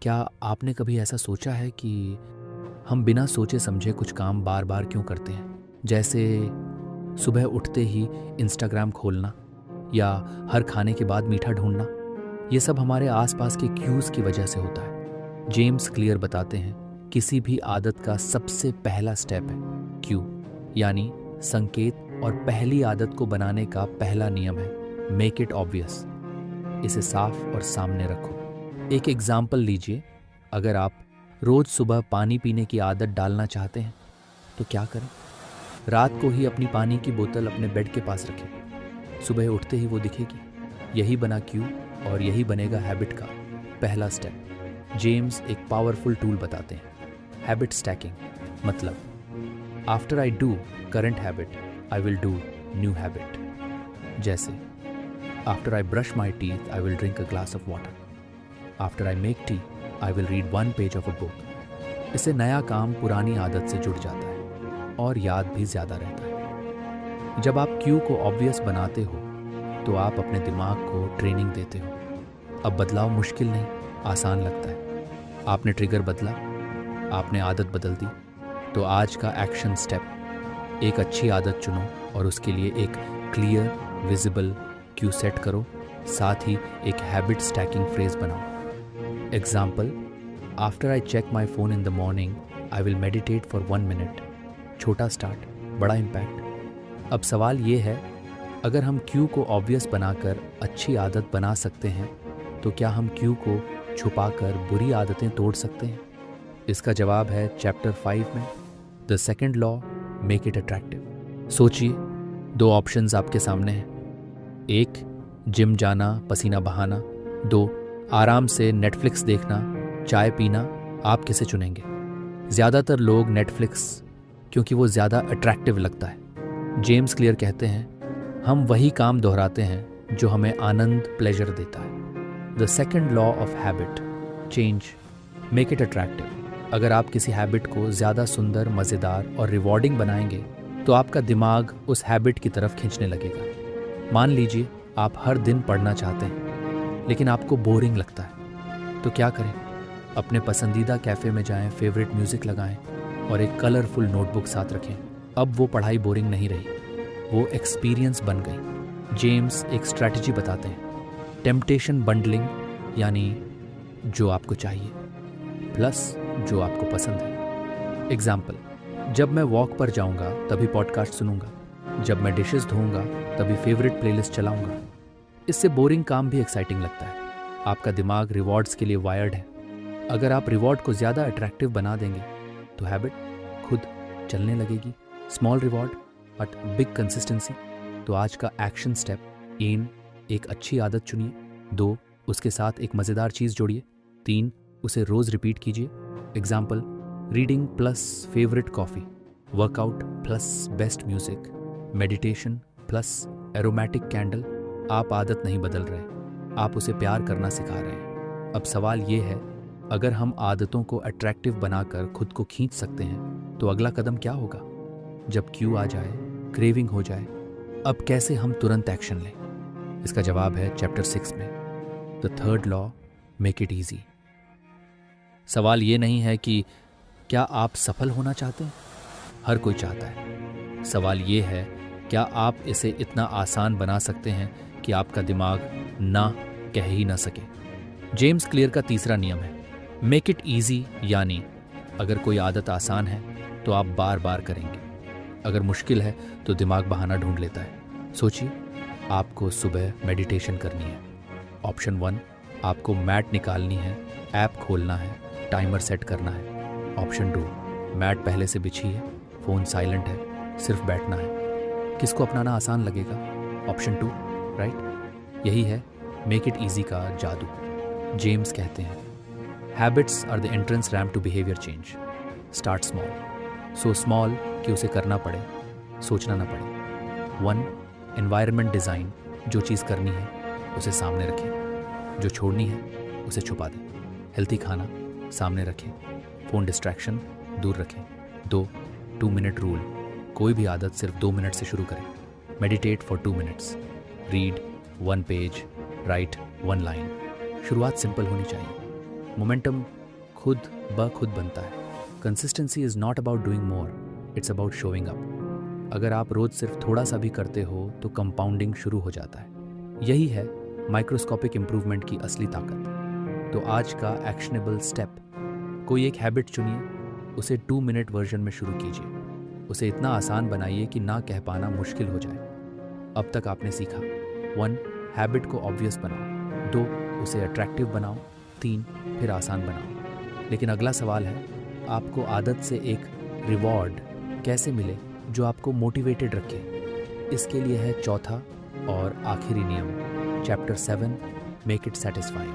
क्या आपने कभी ऐसा सोचा है कि हम बिना सोचे समझे कुछ काम बार बार क्यों करते हैं? जैसे सुबह उठते ही इंस्टाग्राम खोलना या हर खाने के बाद मीठा ढूंढना। ये सब हमारे आसपास के क्यूज़ की वजह से होता है। जेम्स क्लियर बताते हैं किसी भी आदत का सबसे पहला स्टेप है क्यू, यानी संकेत। और पहली आदत को बनाने का पहला नियम है मेक इट ऑब्वियस। इसे साफ और सामने रखो। एक एग्जाम्पल लीजिए, अगर आप रोज सुबह पानी पीने की आदत डालना चाहते हैं तो क्या करें? रात को ही अपनी पानी की बोतल अपने बेड के पास रखें। सुबह उठते ही वो दिखेगी। यही बना क्यू और यही बनेगा हैबिट का पहला स्टेप। जेम्स एक पावरफुल टूल बताते हैं, हैबिट स्टैकिंग। मतलब after I do current habit I will do new habit. जैसे after I brush my teeth I will drink a glass of water. After I make tea I will read 1 page of a book. इससे नया काम पुरानी आदत से जुड़ जाता है और याद भी ज़्यादा रहता है। जब आप क्यू को ऑब्वियस बनाते हो तो आप अपने दिमाग को ट्रेनिंग देते हो। अब बदलाव मुश्किल नहीं, आसान लगता है। आपने ट्रिगर बदला, आपने आदत बदल दी। तो आज का एक्शन स्टेप, एक अच्छी आदत चुनो और उसके लिए एक क्लियर विजिबल क्यू सेट करो। साथ ही एक हैबिट स्टैकिंग फ्रेज बनाओ। Example, after I check my phone in the morning I will meditate for 1 minute. छोटा स्टार्ट, बड़ा इम्पैक्ट। अब सवाल ये है, अगर हम क्यू को ऑब्वियस बनाकर अच्छी आदत बना सकते हैं तो क्या हम क्यू को छुपाकर बुरी आदतें तोड़ सकते हैं? इसका जवाब है चैप्टर 5 में, the second law, make it attractive. सोचिए, 2 ऑप्शंस आपके सामने हैं। 1 जिम जाना, पसीना बहाना। 2 आराम से नेटफ्लिक्स देखना, चाय पीना। आप किसे चुनेंगे? ज़्यादातर लोग नेटफ्लिक्स, क्योंकि वो ज़्यादा अट्रैक्टिव लगता है। जेम्स क्लियर कहते हैं हम वही काम दोहराते हैं जो हमें आनंद, प्लेजर देता है। The second law of habit, change, make it attractive. अगर आप किसी हैबिट को ज़्यादा सुंदर, मज़ेदार और रिवॉर्डिंग बनाएंगे तो आपका दिमाग उस हैबिट की तरफ खींचने लगेगा। मान लीजिए आप हर दिन पढ़ना चाहते हैं लेकिन आपको बोरिंग लगता है, तो क्या करें? अपने पसंदीदा कैफ़े में जाएं, फेवरेट म्यूज़िक लगाएं और एक कलरफुल नोटबुक साथ रखें। अब वो पढ़ाई बोरिंग नहीं रही, वो एक्सपीरियंस बन गई। जेम्स एक स्ट्रैटेजी बताते हैं, टेम्पटेशन बंडलिंग, यानी जो आपको चाहिए प्लस जो आपको पसंद है। एग्जाम्पल, जब मैं वॉक पर जाऊंगा तभी पॉडकास्ट सुनूंगा, जब मैं डिशेस धोऊंगा तभी फेवरेट प्लेलिस्ट चलाऊंगा। इससे बोरिंग काम भी एक्साइटिंग लगता है। आपका दिमाग रिवॉर्ड्स के लिए वायर्ड है। अगर आप रिवॉर्ड को ज़्यादा अट्रैक्टिव बना देंगे तो हैबिट खुद चलने लगेगी। Small reward but big consistency. तो आज का एक्शन स्टेप, एम, एक अच्छी आदत चुनिए। 2 उसके साथ एक मज़ेदार चीज़ जोड़िए। 3 उसे रोज़ रिपीट कीजिए। Example, reading plus favourite coffee, workout plus best music, meditation plus aromatic candle. आप आदत नहीं बदल रहे, आप उसे प्यार करना सिखा रहे हैं। अब सवाल ये है, अगर हम आदतों को अट्रैक्टिव बनाकर खुद को खींच सकते हैं तो अगला कदम क्या होगा? जब क्यू आ जाए, क्रेविंग हो जाए, अब कैसे हम तुरंत एक्शन लें? इसका जवाब है चैप्टर 6 में, the third law, make it easy. सवाल ये नहीं है कि क्या आप सफल होना चाहते हैं? हर कोई चाहता है। सवाल ये है, क्या आप इसे इतना आसान बना सकते हैं कि आपका दिमाग ना कह ही ना सके? जेम्स क्लियर का तीसरा नियम है, मेक इट ईजी, यानी अगर कोई आदत आसान है तो आप बार बार करेंगे। अगर मुश्किल है तो दिमाग बहाना ढूंढ लेता है। सोचिए, आपको सुबह मेडिटेशन करनी है। ऑप्शन 1, आपको मैट निकालनी है, ऐप खोलना है, टाइमर सेट करना है। ऑप्शन 2, मैट पहले से बिछी है, फ़ोन साइलेंट है, सिर्फ बैठना है। किसको अपनाना आसान लगेगा? Option 2, right? यही है मेक इट ईजी का जादू। जेम्स कहते हैं, habits are the entrance ramp to behaviour change. Start small, so small कि उसे करना पड़े, सोचना ना पड़े। 1, एनवायरनमेंट डिज़ाइन, जो चीज़ करनी है उसे सामने रखें, जो छोड़नी है उसे छुपा दें। हेल्थी खाना सामने रखें, फ़ोन डिस्ट्रैक्शन दूर रखें। 2 मिनट रूल, कोई भी आदत सिर्फ 2 मिनट से शुरू करें। Meditate for 2 minutes, read 1 page, right 1 line. शुरुआत सिंपल होनी चाहिए। मोमेंटम खुद ब खुद बनता है। Consistency is not about doing more, it's about showing up. अगर आप रोज़ सिर्फ थोड़ा सा भी करते हो तो कंपाउंडिंग शुरू हो जाता है। यही है माइक्रोस्कोपिक इम्प्रूवमेंट की असली ताकत। तो आज का एक्शनेबल स्टेप, कोई एक हैबिट चुनिए, उसे 2 मिनट वर्जन में शुरू कीजिए। उसे इतना आसान बनाइए कि ना कह पाना मुश्किल हो जाए। अब तक आपने सीखा 1. हैबिट को ऑब्वियस बनाओ, 2. उसे अट्रैक्टिव बनाओ, 3. फिर आसान बनाओ। लेकिन अगला सवाल है, आपको आदत से एक रिवॉर्ड कैसे मिले जो आपको मोटिवेटेड रखे। इसके लिए है चौथा और आखिरी नियम, चैप्टर 7, मेक इट सेटिस्फाइंग।